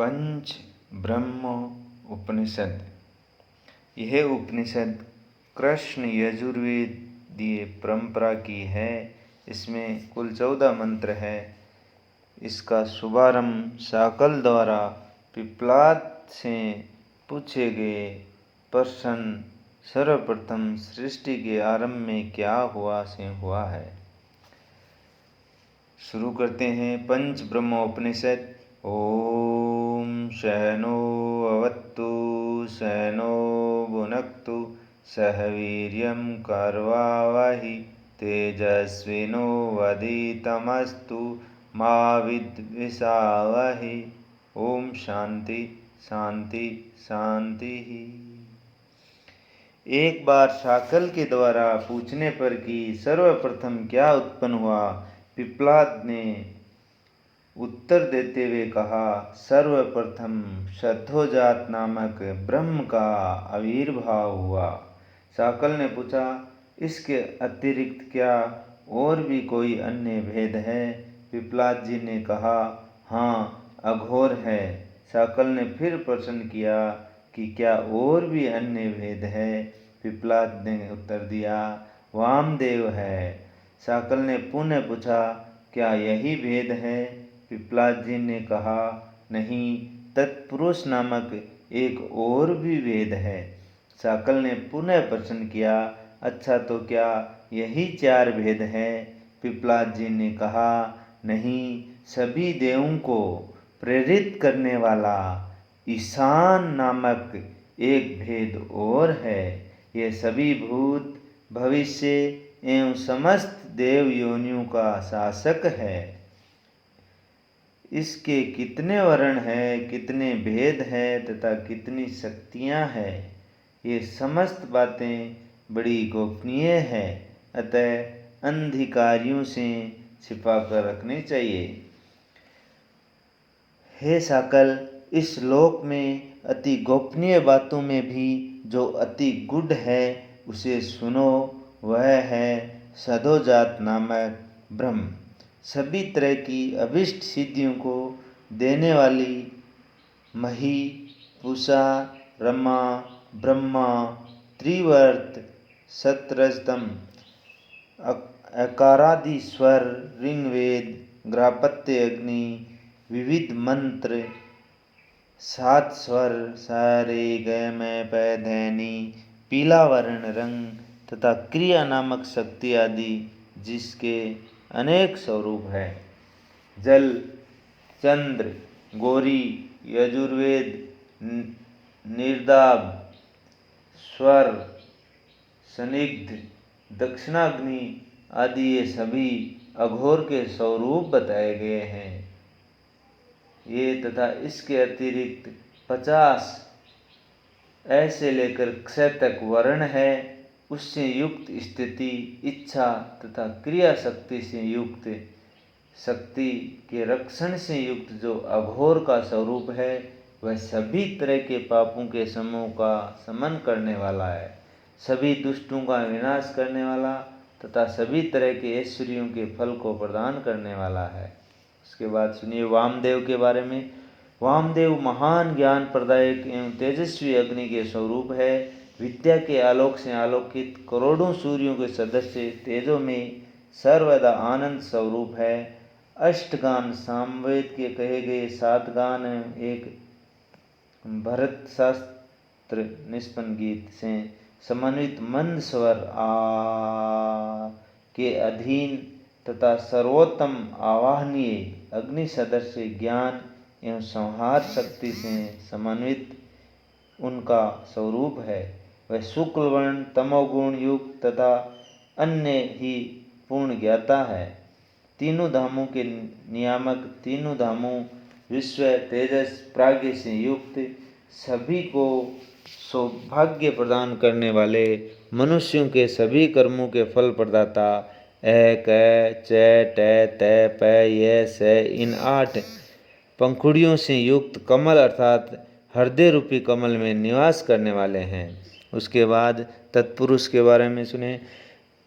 पंच ब्रह्म उपनिषद। यह उपनिषद कृष्ण यजुर्वेदीय परंपरा की है। इसमें कुल 14 मंत्र है। इसका शुभारंभ शाकल द्वारा पिप्पलाद से पूछे गए प्रश्न सर्वप्रथम सृष्टि के आरंभ में क्या हुआ से हुआ है। शुरू करते हैं। पंच ब्रह्मोपनिषद। ओम सहनो अवत्तु सहनो भुनक्तु सह वीर्यं कर्वावहि तेजस्विनो वधीतमस्तु मा विद्विषावहि। ओम शांति शांति शांति। एक बार शाकल के द्वारा पूछने पर कि सर्वप्रथम क्या उत्पन्न हुआ, पिप्पलाद ने उत्तर देते हुए कहा, सर्वप्रथम सद्योजात नामक ब्रह्म का आविर्भाव हुआ। शाकल ने पूछा, इसके अतिरिक्त क्या और भी कोई अन्य भेद है? पिप्पलाद जी ने कहा, हाँ, अघोर है। शाकल ने फिर प्रश्न किया कि क्या और भी अन्य भेद है? पिप्पलाद ने उत्तर दिया, वामदेव है। शाकल ने पुनः पूछा, क्या यही भेद है? पिप्पलाद जी ने कहा, नहीं, तत्पुरुष नामक एक और भी भेद है। शाकल ने पुनः प्रश्न किया, अच्छा, तो क्या यही 4 भेद है? पिप्पलाद जी ने कहा, नहीं, सभी देवों को प्रेरित करने वाला ईशान नामक एक भेद और है। ये सभी भूत भविष्य एवं समस्त देव योनियों का शासक है। इसके कितने वर्ण हैं, कितने भेद हैं तथा कितनी शक्तियाँ हैं, ये समस्त बातें बड़ी गोपनीय है। अतः अंधिकारियों से छिपा कर रखनी चाहिए। हे शाकल, इस लोक में अति गोपनीय बातों में भी जो अति गूढ़ है उसे सुनो। वह है सद्योजात नामक ब्रह्म। सभी तरह की अभिष्ट सिद्धियों को देने वाली मही, पूषा, रमा, ब्रह्मा, त्रिवर्त, सतरजतम, अकारादि स्वर, ऋग्वेद, गार्हपत्य अग्नि, विविध मंत्र, 7 स्वर, सा रे ग म प ध नि, पीला वर्ण रंग तथा क्रिया नामक शक्ति आदि, जिसके अनेक स्वरूप है। जल, चंद्र, गौरी, यजुर्वेद, निर्दाब, स्वर, संदिग्ध, दक्षिणाग्नि आदि ये सभी अघोर के स्वरूप बताए गए हैं। ये तथा इसके अतिरिक्त 50 ऐसे लेकर क्षय तक वर्ण है। उससे युक्त स्थिति, इच्छा तथा क्रिया शक्ति से युक्त, शक्ति के रक्षण से युक्त जो अघोर का स्वरूप है, वह सभी तरह के पापों के समूह का शमन करने वाला है, सभी दुष्टों का विनाश करने वाला तथा सभी तरह के ऐश्वर्यों के फल को प्रदान करने वाला है। उसके बाद सुनिए वामदेव के बारे में। वामदेव महान ज्ञान प्रदायक एवं तेजस्वी अग्नि के स्वरूप है। विद्या के आलोक से आलोकित करोड़ों सूर्यों के सदस्य तेजों में सर्वदा आनंद स्वरूप है। अष्टगान सामवेद के कहे गए 7 गान, एक भरत शास्त्र निष्पन्न गीत से समन्वित मंद स्वर आ के अधीन तथा सर्वोत्तम आवाहनीय अग्नि सदस्य ज्ञान एवं संहार शक्ति से समन्वित उनका स्वरूप है। वह शुक्ल वर्ण, तमोगुण युक्त तथा अन्य ही पूर्ण ज्ञाता है। तीनों धामों के नियामक, तीनों धामों विश्व, तेजस, प्राज्ञ से युक्त, सभी को सौभाग्य प्रदान करने वाले, मनुष्यों के सभी कर्मों के फल प्रदाता, क च ट त प य स, इन 8 पंखुड़ियों से युक्त कमल अर्थात हृदय रूपी कमल में निवास करने वाले हैं। उसके बाद तत्पुरुष के बारे में सुने।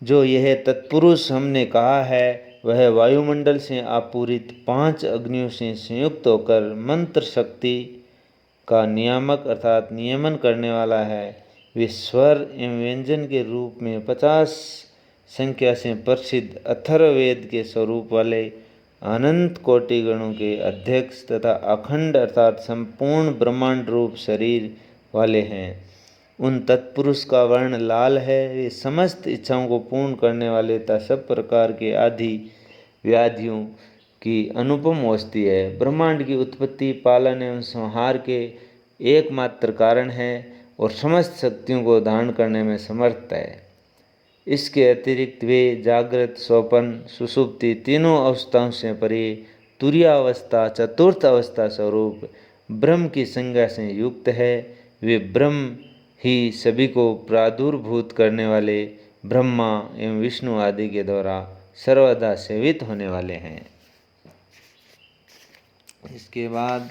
जो यह तत्पुरुष हमने कहा है, वह वायुमंडल से आपूरित 5 अग्नियों से संयुक्त होकर मंत्र शक्ति का नियामक अर्थात नियमन करने वाला है। वे स्वर एवं व्यंजन के रूप में 50 संख्या से प्रसिद्ध अथर्ववेद के स्वरूप वाले अनंत कोटि गणों के अध्यक्ष तथा अखंड अर्थात संपूर्ण ब्रह्मांड रूप शरीर वाले हैं। उन तत्पुरुष का वर्ण लाल है। वे समस्त इच्छाओं को पूर्ण करने वाले तथा सब प्रकार के आदि व्याधियों की अनुपम औषधि है। ब्रह्मांड की उत्पत्ति, पालन एवं संहार के एकमात्र कारण है और समस्त शक्तियों को धारण करने में समर्थ है। इसके अतिरिक्त वे जागृत, स्वप्न, सुषुप्ति तीनों अवस्थाओं से परे तुरीयावस्था, चतुर्थ अवस्था स्वरूप ब्रह्म की संज्ञा से युक्त है। वे ब्रह्म ही सभी को प्रादुर्भूत करने वाले ब्रह्मा एवं विष्णु आदि के द्वारा सर्वदा सेवित होने वाले हैं। इसके बाद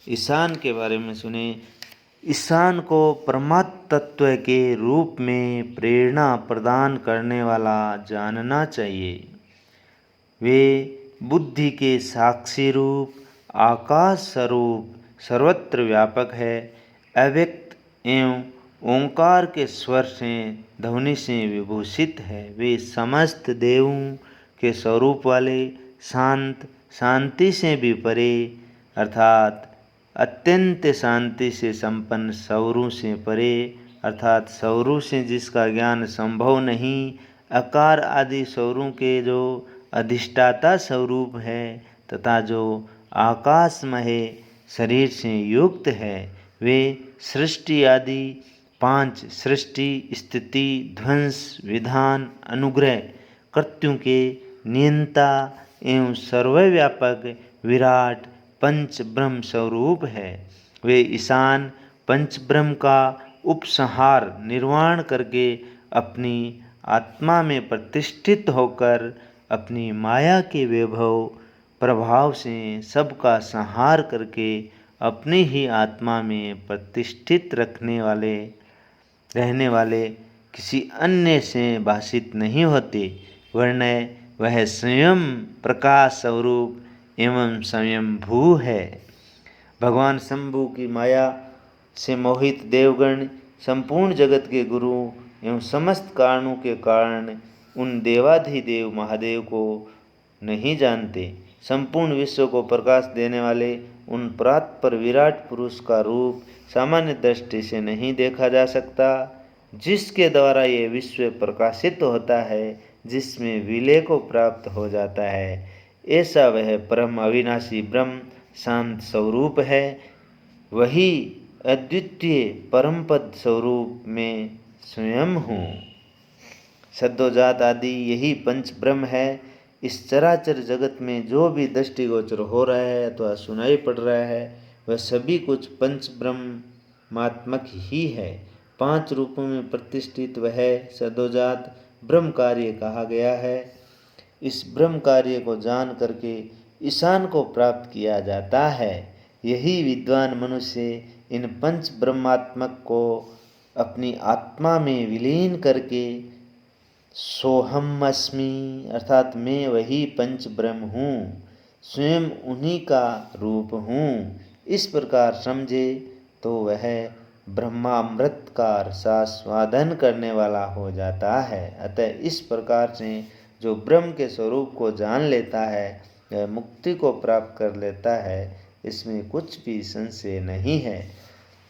ईशान के बारे में सुने। ईशान को परमात्म तत्व के रूप में प्रेरणा प्रदान करने वाला जानना चाहिए। वे बुद्धि के साक्षी रूप, आकाश स्वरूप, सर्वत्र व्यापक है, अव्यक्त एवं ओंकार के स्वर से ध्वनि से विभूषित है। वे समस्त देवों के स्वरूप वाले, शांत, शांति से भी परे अर्थात अत्यंत शांति से संपन्न, सौरों से परे अर्थात सौरों से जिसका ज्ञान संभव नहीं, आकार आदि सौरों के जो अधिष्ठाता स्वरूप है तथा जो आकाशमय शरीर से युक्त है। वे सृष्टि आदि 5 सृष्टि, स्थिति, ध्वंस, विधान, अनुग्रह कृत्यों के नियंता एवं सर्वव्यापक विराट पंच ब्रह्म स्वरूप है। वे ईशान पंच ब्रह्म का उपसंहार निर्वाण करके अपनी आत्मा में प्रतिष्ठित होकर अपनी माया के वैभव प्रभाव से सबका संहार करके अपनी ही आत्मा में प्रतिष्ठित रहने वाले किसी अन्य से भाषित नहीं होते, वरन वह स्वयं प्रकाश स्वरूप एवं स्वयंभू है। भगवान शंभु की माया से मोहित देवगण संपूर्ण जगत के गुरु एवं समस्त कारणों के कारण उन देवाधिदेव महादेव को नहीं जानते। संपूर्ण विश्व को प्रकाश देने वाले उन परात्पर विराट पुरुष का रूप सामान्य दृष्टि से नहीं देखा जा सकता, जिसके द्वारा ये विश्व प्रकाशित होता है, जिसमें विलय को प्राप्त हो जाता है। ऐसा वह परम अविनाशी ब्रह्म शांत स्वरूप है। वही अद्वितीय परमपद स्वरूप में स्वयं हूँ। सद्योजात आदि यही पंच ब्रह्म है। इस चराचर जगत में जो भी दृष्टिगोचर हो रहा है अथवा सुनाई पड़ रहा है, वह सभी कुछ पंच ब्रह्मात्मक ही है। 5 रूपों में प्रतिष्ठित वह सद्योजात ब्रह्म कार्य कहा गया है। इस ब्रह्म कार्य को जान करके ईशान को प्राप्त किया जाता है। यही विद्वान मनुष्य इन पंच ब्रह्मात्मक को अपनी आत्मा में विलीन करके सोहम अस्मि अर्थात मैं वही पंच ब्रह्म हूँ, स्वयं उन्हीं का रूप हूँ, इस प्रकार समझे तो वह ब्रह्मामृत का रसास्वादन करने वाला हो जाता है। अतः इस प्रकार से जो ब्रह्म के स्वरूप को जान लेता है वह मुक्ति को प्राप्त कर लेता है, इसमें कुछ भी संशय नहीं है।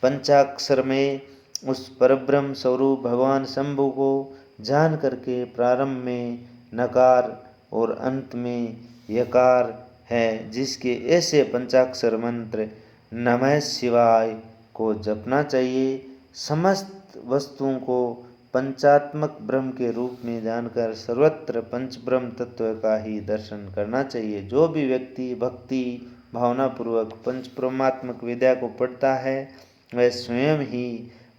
पंचाक्षर में उस परब्रह्म स्वरूप भगवान शंभु को जान करके प्रारंभ में नकार और अंत में यकार है, जिसके ऐसे पंचाक्षर मंत्र नमः शिवाय को जपना चाहिए। समस्त वस्तुओं को पंचात्मक ब्रह्म के रूप में जानकर सर्वत्र पंच ब्रह्म तत्व का ही दर्शन करना चाहिए। जो भी व्यक्ति भक्ति भावनापूर्वक पंच ब्रह्मात्मक विद्या को पढ़ता है वह स्वयं ही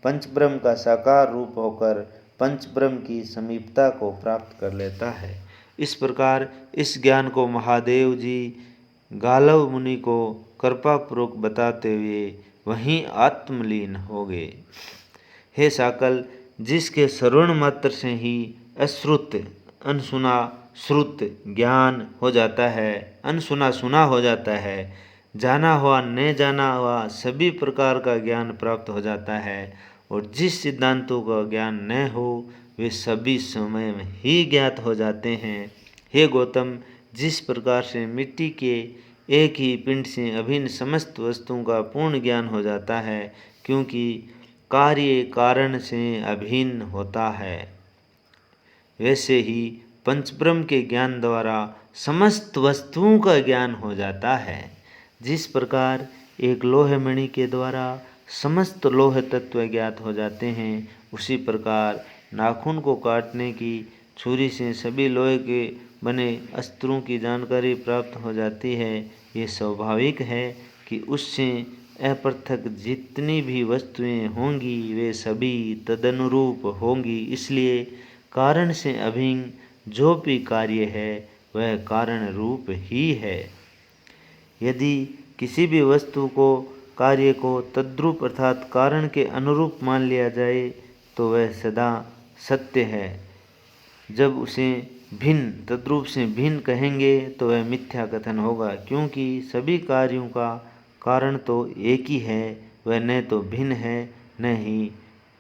पंच ब्रह्म का साकार रूप होकर पंच ब्रह्म की समीपता को प्राप्त कर लेता है। इस प्रकार इस ज्ञान को महादेव जी गालव मुनि को कृपापूर्वक बताते हुए वहीं आत्मलीन हो गए। हे साकल, जिसके श्रवण मात्र से ही अश्रुत अनसुना श्रुत ज्ञान हो जाता है, अनसुना सुना हो जाता है, जाना हुआ न जाना हुआ सभी प्रकार का ज्ञान प्राप्त हो जाता है। और जिस सिद्धांतों का ज्ञान न हो वे सभी समय में ही ज्ञात हो जाते हैं। हे गौतम, जिस प्रकार से मिट्टी के एक ही पिंड से अभिन्न समस्त वस्तुओं का पूर्ण ज्ञान हो जाता है, क्योंकि कार्य कारण से अभिन्न होता है, वैसे ही पंचब्रह्म के ज्ञान द्वारा समस्त वस्तुओं का ज्ञान हो जाता है। जिस प्रकार एक लोहे मणि के द्वारा समस्त लोह तत्व ज्ञात हो जाते हैं, उसी प्रकार नाखून को काटने की छुरी से सभी लोहे के बने अस्त्रों की जानकारी प्राप्त हो जाती है। ये स्वाभाविक है कि उससे अपृथक जितनी भी वस्तुएं होंगी वे सभी तदनुरूप होंगी। इसलिए कारण से अभिन्न जो भी कार्य है वह कारण रूप ही है। यदि किसी भी वस्तु को कार्य को तद्रूप अर्थात कारण के अनुरूप मान लिया जाए तो वह सदा सत्य है। जब उसे भिन्न तद्रूप से भिन्न कहेंगे तो वह मिथ्या कथन होगा, क्योंकि सभी कार्यों का कारण तो एक ही है, वह न तो भिन्न है न ही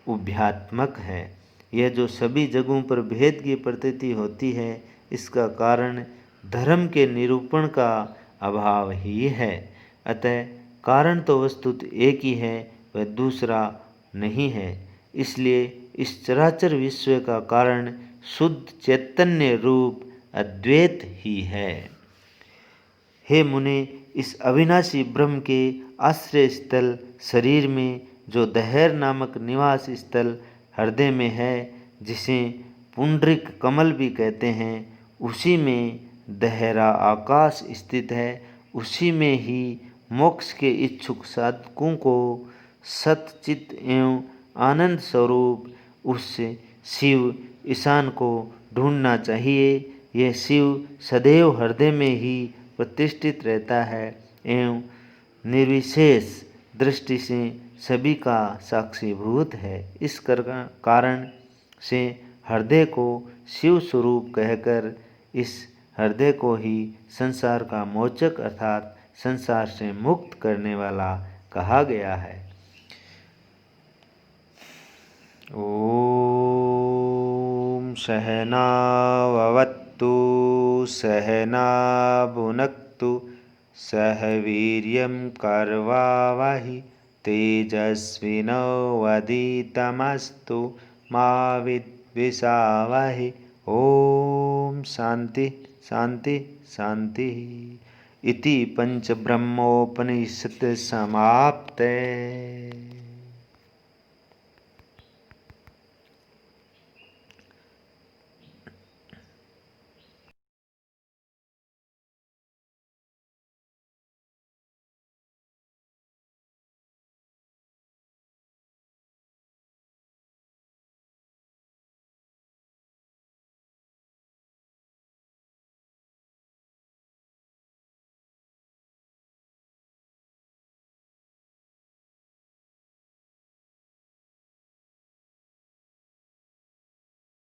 उभयात्मक है। यह जो सभी जगहों पर भेद की प्रतीति होती है, इसका कारण धर्म के निरूपण का अभाव ही है। अतः कारण तो वस्तुतः एक ही है, वह दूसरा नहीं है। इसलिए इस चराचर विश्व का कारण शुद्ध चैतन्य रूप अद्वैत ही है। हे मुने, इस अविनाशी ब्रह्म के आश्रय स्थल शरीर में जो दहेर नामक निवास स्थल हृदय में है, जिसे पुंडरिक कमल भी कहते हैं, उसी में दहरा आकाश स्थित है। उसी में ही मोक्ष के इच्छुक साधकों को सतचित एवं आनंद स्वरूप उस शिव ईशान को ढूंढना चाहिए। यह शिव सदैव हृदय में ही प्रतिष्ठित रहता है एवं निर्विशेष दृष्टि से सभी का साक्षीभूत है। इस कारण से हृदय को शिव स्वरूप कहकर इस हृदय को ही संसार का मोचक अर्थात संसार से मुक्त करने वाला कहा गया है। ओम सहना भवतु सहना भुनक्तु सह वीर्यं कर्वावहि तेजस्विनावधीतमस्तु मा विद्विषावहि। ओम शांति शांति शांति। इति पंचब्रह्मोपनिषत् समाप्ते।